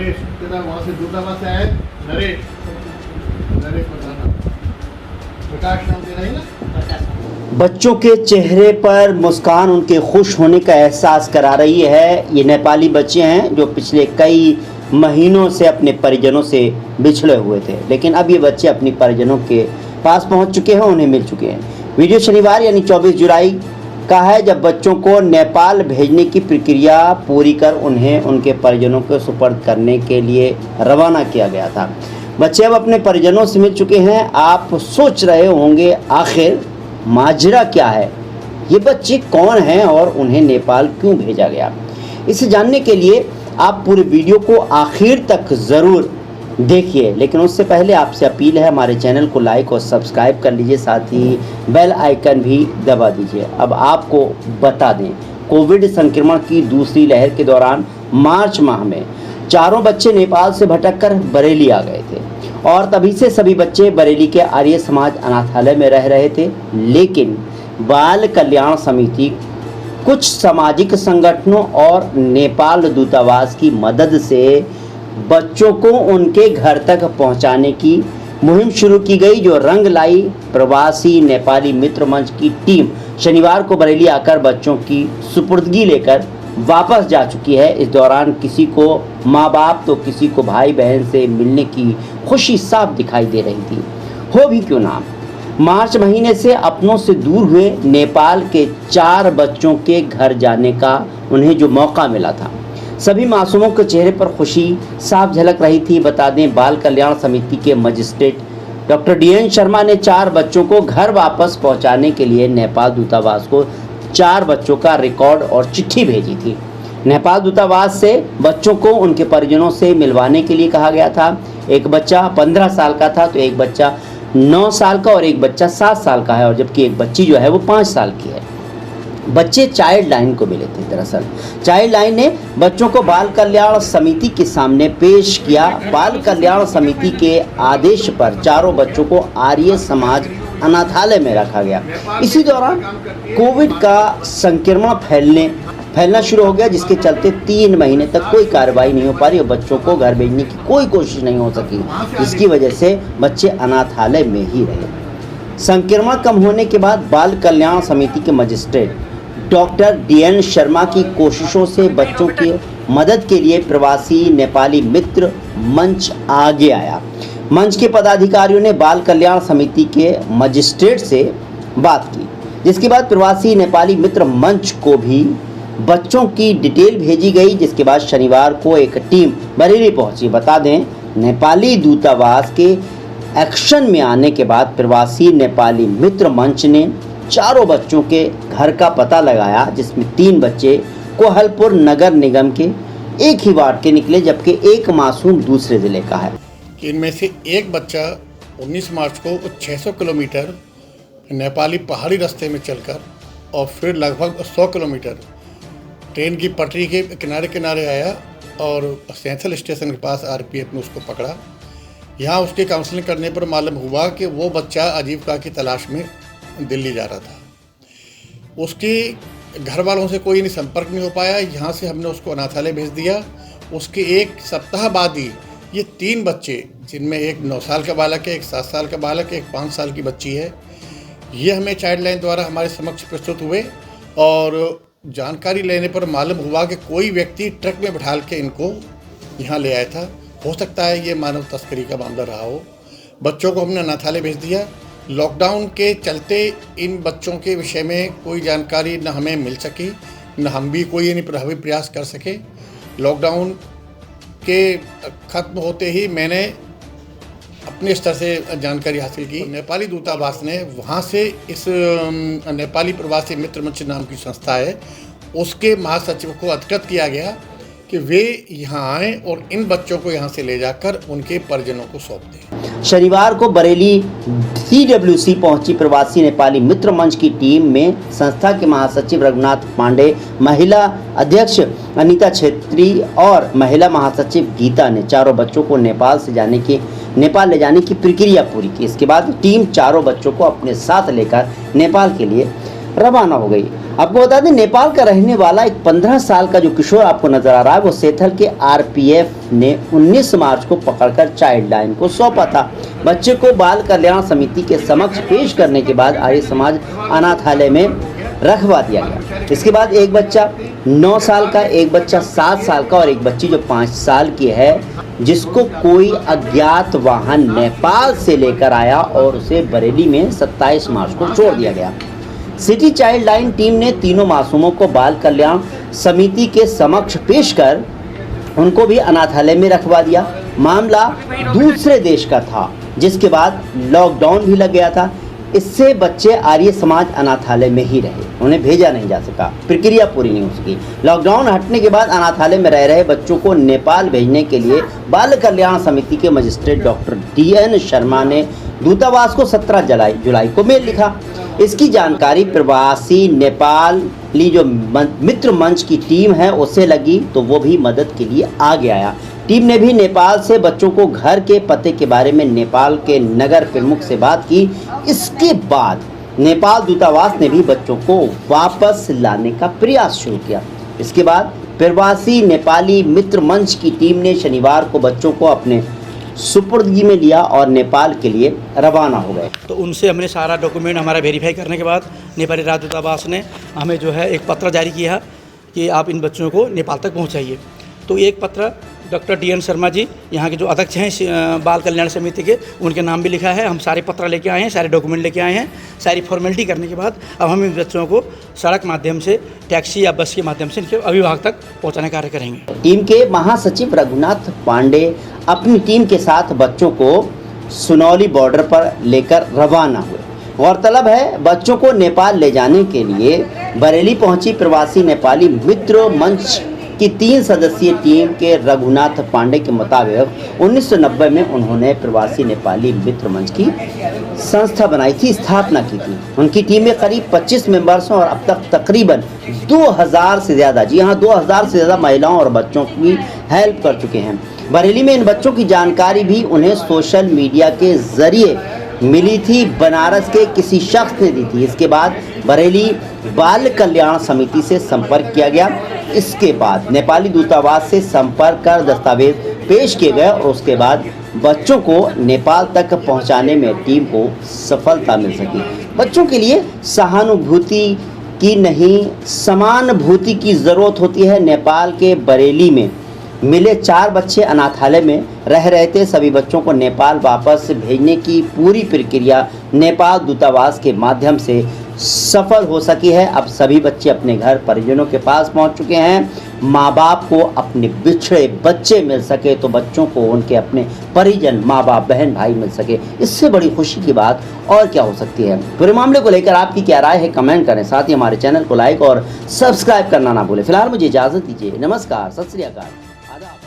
नरेश वहाँ से दूतावास से आए। नरेश नरेश बताना, प्रकाश नाम तेरा ही ना। बच्चों के चेहरे पर मुस्कान उनके खुश होने का एहसास करा रही है। ये नेपाली बच्चे हैं जो पिछले कई महीनों से अपने परिजनों से बिछड़े हुए थे, लेकिन अब ये बच्चे अपनी परिजनों के पास पहुंच चुके हैं, उन्हें मिल चुके हैं। वीडियो शनिवार यानी 24 जुलाई का है, जब बच्चों को नेपाल भेजने की प्रक्रिया पूरी कर उन्हें उनके परिजनों को सुपर्द करने के लिए रवाना किया गया था। बच्चे अब अपने परिजनों से मिल चुके हैं। आप सोच रहे होंगे आखिर माजरा क्या है, ये बच्चे कौन हैं और उन्हें नेपाल क्यों भेजा गया। इसे जानने के लिए आप पूरे वीडियो को आखिर तक ज़रूर देखिए, लेकिन उससे पहले आपसे अपील है, हमारे चैनल को लाइक और सब्सक्राइब कर लीजिए, साथ ही बेल आइकन भी दबा दीजिए। अब आपको बता दें, कोविड संक्रमण की दूसरी लहर के दौरान मार्च माह में चारों बच्चे नेपाल से भटककर बरेली आ गए थे और तभी से सभी बच्चे बरेली के आर्य समाज अनाथालय में रह रहे थे। लेकिन बाल कल्याण समिति, कुछ सामाजिक संगठनों और नेपाल दूतावास की मदद से बच्चों को उनके घर तक पहुंचाने की मुहिम शुरू की गई, जो रंग लाई। प्रवासी नेपाली मित्र मंच की टीम शनिवार को बरेली आकर बच्चों की सुपुर्दगी लेकर वापस जा चुकी है। इस दौरान किसी को माँ बाप तो किसी को भाई बहन से मिलने की खुशी साफ दिखाई दे रही थी। हो भी क्यों ना, मार्च महीने से अपनों से दूर हुए नेपाल के 4 बच्चों के घर जाने का उन्हें जो मौका मिला था, सभी मासूमों के चेहरे पर खुशी साफ झलक रही थी। बता दें, बाल कल्याण समिति के मजिस्ट्रेट डॉक्टर DN शर्मा ने 4 बच्चों को घर वापस पहुंचाने के लिए नेपाल दूतावास को 4 बच्चों का रिकॉर्ड और चिट्ठी भेजी थी। नेपाल दूतावास से बच्चों को उनके परिजनों से मिलवाने के लिए कहा गया था। एक बच्चा 15 साल का था, तो एक बच्चा 9 साल का और एक बच्चा 7 साल का है, और जबकि एक बच्ची जो है वो 5 साल की है। बच्चे चाइल्ड लाइन को मिले थे। दरअसल चाइल्ड लाइन ने बच्चों को बाल कल्याण समिति के सामने पेश किया। बाल कल्याण समिति के आदेश पर चारों बच्चों को आर्य समाज अनाथालय में रखा गया। इसी दौरान कोविड का संक्रमण फैलना शुरू हो गया, जिसके चलते 3 महीने तक कोई कार्रवाई नहीं हो पा रही और बच्चों को घर भेजने की कोई कोशिश नहीं हो सकी, जिसकी वजह से बच्चे अनाथालय में ही रहे। संक्रमण कम होने के बाद बाल कल्याण समिति के मजिस्ट्रेट डॉक्टर DN शर्मा की कोशिशों से बच्चों की मदद के लिए प्रवासी नेपाली मित्र मंच आगे आया। मंच के पदाधिकारियों ने बाल कल्याण समिति के मजिस्ट्रेट से बात की, जिसके बाद प्रवासी नेपाली मित्र मंच को भी बच्चों की डिटेल भेजी गई, जिसके बाद शनिवार को एक टीम बरेली पहुंची। बता दें, नेपाली दूतावास के एक्शन में आने के बाद प्रवासी नेपाली मित्र मंच ने चारों बच्चों के घर का पता लगाया, जिसमें 3 बच्चे कोहलपुर नगर निगम के एक ही वार्ड के निकले, जबकि एक मासूम दूसरे जिले का है। इनमें से एक बच्चा 19 मार्च को 600 किलोमीटर नेपाली पहाड़ी रास्ते में चलकर और फिर लगभग 100 किलोमीटर ट्रेन की पटरी के किनारे किनारे आया और सैंथल स्टेशन के पास RPF ने उसको पकड़ा। यहाँ उसकी काउंसलिंग करने पर मालूम हुआ कि वो बच्चा आजीविका की तलाश में दिल्ली जा रहा था। उसके घर वालों से कोई संपर्क नहीं हो पाया। यहाँ से हमने उसको अनाथालय भेज दिया। उसके एक सप्ताह बाद ही ये 3 बच्चे, जिनमें एक 9 साल का बालक है, एक 7 साल का बालक है, एक 5 साल की बच्ची है, ये हमें चाइल्ड लाइन द्वारा हमारे समक्ष प्रस्तुत हुए और जानकारी लेने पर मालूम हुआ कि कोई व्यक्ति ट्रक में बिठाल के इनको यहाँ ले आया था। हो सकता है ये मानव तस्करी का मामला रहा हो। बच्चों को हमने अनाथालय भेज दिया। लॉकडाउन के चलते इन बच्चों के विषय में कोई जानकारी न हमें मिल सकी, न हम भी कोई प्रभावी प्रयास कर सके। लॉकडाउन के ख़त्म होते ही मैंने अपने स्तर से जानकारी हासिल की। नेपाली दूतावास ने वहाँ से इस नेपाली प्रवासी मित्र मंच नाम की संस्था है, उसके महासचिव को अवगत किया गया कि वे यहाँ आएँ और इन बच्चों को यहाँ से ले जाकर उनके परिजनों को सौंप दें। शनिवार को बरेली CWC पहुंची प्रवासी नेपाली मित्र मंच की टीम में संस्था के महासचिव रघुनाथ पांडे, महिला अध्यक्ष अनीता छेत्री और महिला महासचिव गीता ने चारों बच्चों को नेपाल ले जाने की प्रक्रिया पूरी की। इसके बाद टीम चारों बच्चों को अपने साथ लेकर नेपाल के लिए रवाना हो गई। आपको बता दें, नेपाल का रहने वाला एक 15 साल का जो किशोर आपको नजर आ रहा है, वो सेथल के आरपीएफ ने 19 मार्च को पकड़कर चाइल्ड लाइन को सौंपा था। बच्चे को बाल कल्याण समिति के समक्ष पेश करने के बाद आर्य समाज अनाथालय में रखवा दिया गया। इसके बाद एक बच्चा 9 साल का, एक बच्चा 7 साल का और एक बच्ची जो 5 साल की है, जिसको कोई अज्ञात वाहन नेपाल से लेकर आया और उसे बरेली में 27 मार्च को छोड़ दिया गया। सिटी चाइल्ड लाइन टीम ने तीनों मासूमों को बाल कल्याण समिति के समक्ष पेश कर उनको भी अनाथालय में रखवा दिया। मामला दूसरे देश का था, जिसके बाद लॉकडाउन भी लग गया था। इससे बच्चे आर्य समाज अनाथालय में ही रहे, उन्हें भेजा नहीं जा सका, प्रक्रिया पूरी नहीं हो सकी। लॉकडाउन हटने के बाद अनाथालय में रह रहे बच्चों को नेपाल भेजने के लिए बाल कल्याण समिति के मजिस्ट्रेट डॉक्टर DN शर्मा ने दूतावास को 17 जुलाई को मेल लिखा। इसकी जानकारी प्रवासी नेपाली जो मित्र मंच की टीम है उससे लगी, तो वो भी मदद के लिए आगे आया। टीम ने भी नेपाल से बच्चों को घर के पते के बारे में नेपाल के नगर प्रमुख से बात की। इसके बाद नेपाल दूतावास ने भी बच्चों को वापस लाने का प्रयास शुरू किया। इसके बाद प्रवासी नेपाली मित्र मंच की टीम ने शनिवार को बच्चों को अपने सुपुर्दगी में लिया और नेपाल के लिए रवाना हो गए। तो उनसे हमने सारा डॉक्यूमेंट हमारा वेरीफाई करने के बाद नेपाली राज्य दूतावास ने हमें जो है एक पत्र जारी किया कि आप इन बच्चों को नेपाल तक पहुंचाइए। तो एक पत्र डॉक्टर DN शर्मा जी, यहाँ के जो अध्यक्ष हैं बाल कल्याण समिति के, उनके नाम भी लिखा है। हम सारे पत्र लेके आए हैं, सारे डॉक्यूमेंट लेके आए हैं। सारी फॉर्मेलिटी करने के बाद अब हम इन बच्चों को सड़क माध्यम से, टैक्सी या बस के माध्यम से इनके अभिभावक तक पहुँचाने का कार्य करेंगे। टीम के महासचिव रघुनाथ पांडे अपनी टीम के साथ बच्चों को सुनौली बॉर्डर पर लेकर रवाना हुए। गौरतलब है, बच्चों को नेपाल ले जाने के लिए बरेली पहुंची प्रवासी नेपाली मित्र मंच की 3 सदस्यीय टीम के रघुनाथ पांडे के मुताबिक 1990 में उन्होंने प्रवासी नेपाली मित्र मंच की संस्था बनाई थी, स्थापना की थी। उनकी टीम में करीब 25 मेंबर्स हैं और अब तक तकरीबन 2000 से ज़्यादा, जी हाँ 2000 से ज़्यादा महिलाओं और बच्चों की हेल्प कर चुके हैं। बरेली में इन बच्चों की जानकारी भी उन्हें सोशल मीडिया के जरिए मिली थी, बनारस के किसी शख्स ने दी थी। इसके बाद बरेली बाल कल्याण समिति से संपर्क किया गया। इसके बाद नेपाली दूतावास से संपर्क कर दस्तावेज पेश किए गए और उसके बाद बच्चों को नेपाल तक पहुंचाने में टीम को सफलता मिल सकी। बच्चों के लिए सहानुभूति की नहीं, समानुभूति की ज़रूरत होती है। नेपाल के बरेली में मिले 4 बच्चे अनाथालय में रह रहे थे। सभी बच्चों को नेपाल वापस भेजने की पूरी प्रक्रिया नेपाल दूतावास के माध्यम से सफल हो सकी है। अब सभी बच्चे अपने घर परिजनों के पास पहुंच चुके हैं। माँ बाप को अपने बिछड़े बच्चे मिल सके तो बच्चों को उनके अपने परिजन, माँ बाप, बहन भाई मिल सके, इससे बड़ी खुशी की बात और क्या हो सकती है। पूरे मामले को लेकर आपकी क्या राय है, कमेंट करें। साथ ही हमारे चैनल को लाइक और सब्सक्राइब करना ना भूलें। फिलहाल मुझे इजाज़त दीजिए। नमस्कार, सत श्री अकाल, आदाब।